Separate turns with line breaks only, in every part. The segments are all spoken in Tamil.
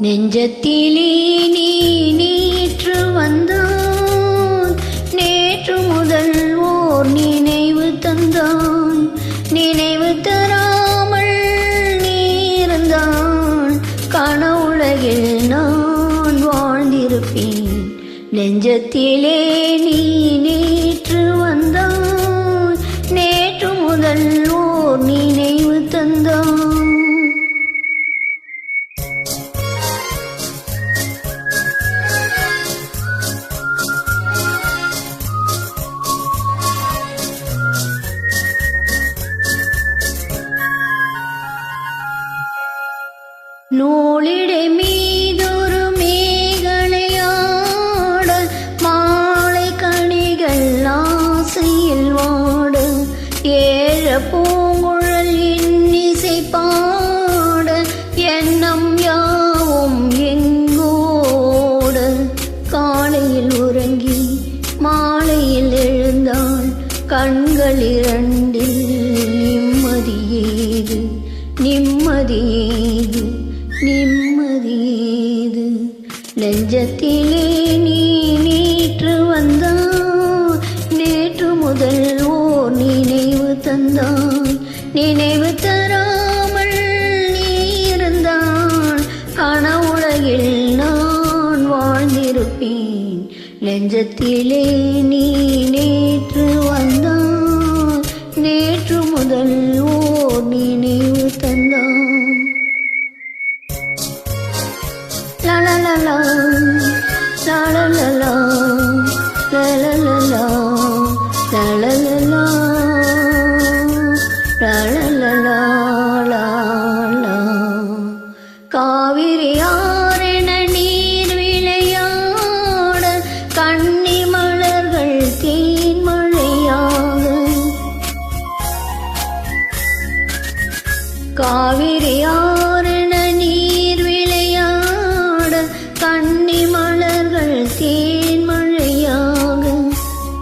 நெஞ்சத்திலே நீ நேற்று வந்தான், நேற்று முதல் ஓர் நினைவு தந்தான். நினைவு தராமல் நீ இருந்தான், கனவுலகில் நான் வாழ்ந்திருப்பேன். நெஞ்சத்திலே நீ நேற்று வந்தான், நேற்று முதல் ஓர் நினைவு தந்தான். நூலிடை மீதொரு மேகலையாட, மாலை கணிகள் ஆசையில் வாட, ஏழ பூங்குழல் இன்னிசை பாட, எண்ணம் யாவும் எங்கோட. காலையில் உறங்கி மாலையில் எழுந்தாள், கண்கள் இரண்டில் நிம்மதியேது, நிம்மதியேது, நிம்மதியேது. நெஞ்சத்திலே நீ நேற்று வந்தாய், நேற்று முதல் ஓர் நினைவு தந்தாய். நினைவு தராமல் நீ இருந்தால், கனவுலகில் நான் வாழ்ந்திருப்பேன். நெஞ்சத்திலே நீ நேற்று வந்தாய், நேற்று முதல் ஓர் நினைவு தந்தாய். La la la la, la la la la, la la la la, la la la la, la la la la, la la. Kaveri ஆரென நீர் விளையாட, கன்னி மலர்கள் தேன்மழையாக. காவிரி ஆரென நீர் விளையாட, கன்னி மலர்கள் தேன்மழையாக.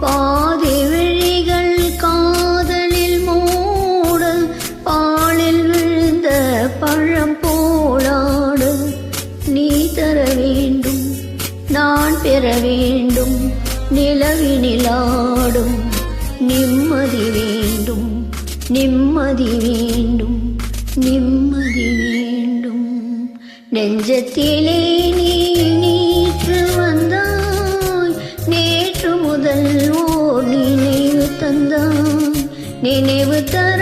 பாதி விழிகள் காதலில் மூட, பாலில் விழுந்த பழம் போலாடு. நீ தர வேண்டும், நான் பெற வேண்டும், நிலவினிலாடும். நிம்மதி வேண்டும், நிம்மதி வேண்டும், நிம்மதி வேண்டும். நெஞ்சத்திலே நீ நேற்று வந்தாய், நேற்று முதல் ஓர் நினைவு தந்தாய். நினைவு தர